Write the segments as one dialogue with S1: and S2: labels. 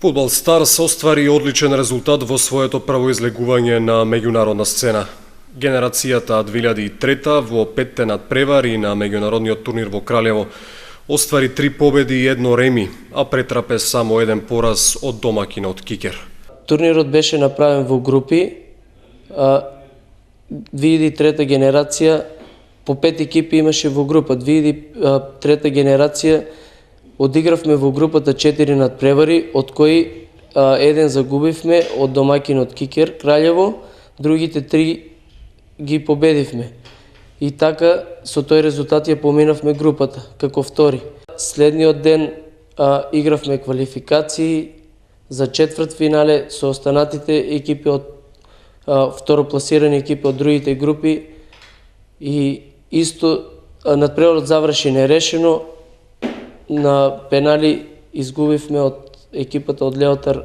S1: Фудбал Старс оствари одличен резултат во своето прво излегување на меѓународна сцена. Генерацијата 2003 во петте надпревари на меѓународниот турнир во Кралево оствари 3 победи и 1 реми, а претрапе само 1 пораз од домакинот Кикер.
S2: Турнирот беше направен во групи. 2003 генерација по 5 екипи имаше во група. 2003 генерација одигравме во групата 4 надпревари, од кои еден загубивме од домакинот Кикер Кралево, другите 3 ги победивме. И така со тој резултат ја поминавме групата како втори. Следниот ден игравме квалификации за четвртфинале со останатите екипи од второпласирани екипи од другите групи и исто надпреварот заврши нерешено. На пенали изгубивме од екипата од Леотар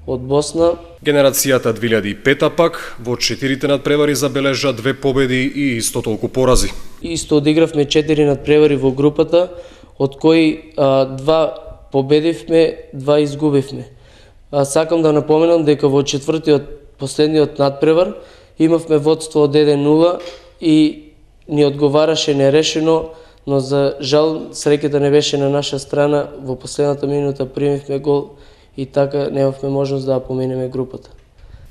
S2: од Босна.
S1: Генерацијата 2005 пак во 4 надпревари забележа 2 победи и исто толку порази.
S2: Исто одигравме 4 надпревари во групата, од кои 2 победивме, 2 изгубивме. Сакам да напоменам дека во последниот надпревар имавме водство од 1-0 и ни одговараше нерешено, но за жал среќата не беше на наша страна. Во последната минута примивме гол и така немавме можност да поминеме групата.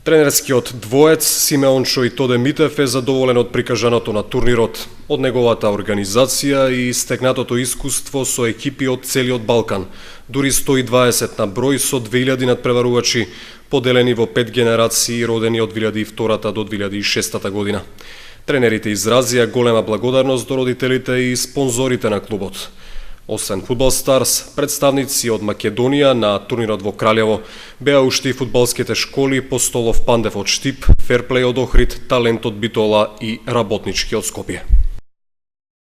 S1: Тренерскиот двоец Симеончо и Тоде Митев е задоволен од прикажаното на турнирот, од неговата организација и стекнатото искуство со екипи од целиот Балкан, дури 120 на број со 2000 надпреварувачи, поделени во 5 генерации родени од 2002 до 2006 година. Тренерите изразија голема благодарност до родителите и спонзорите на клубот. Освен Фудбал Старс, представници од Македонија на турнирот во Кралево беа уште и фудбалските школи Постолов Пандев од Штип, Ферплей од Охрид, Талент од Битола и Работнички од Скопје.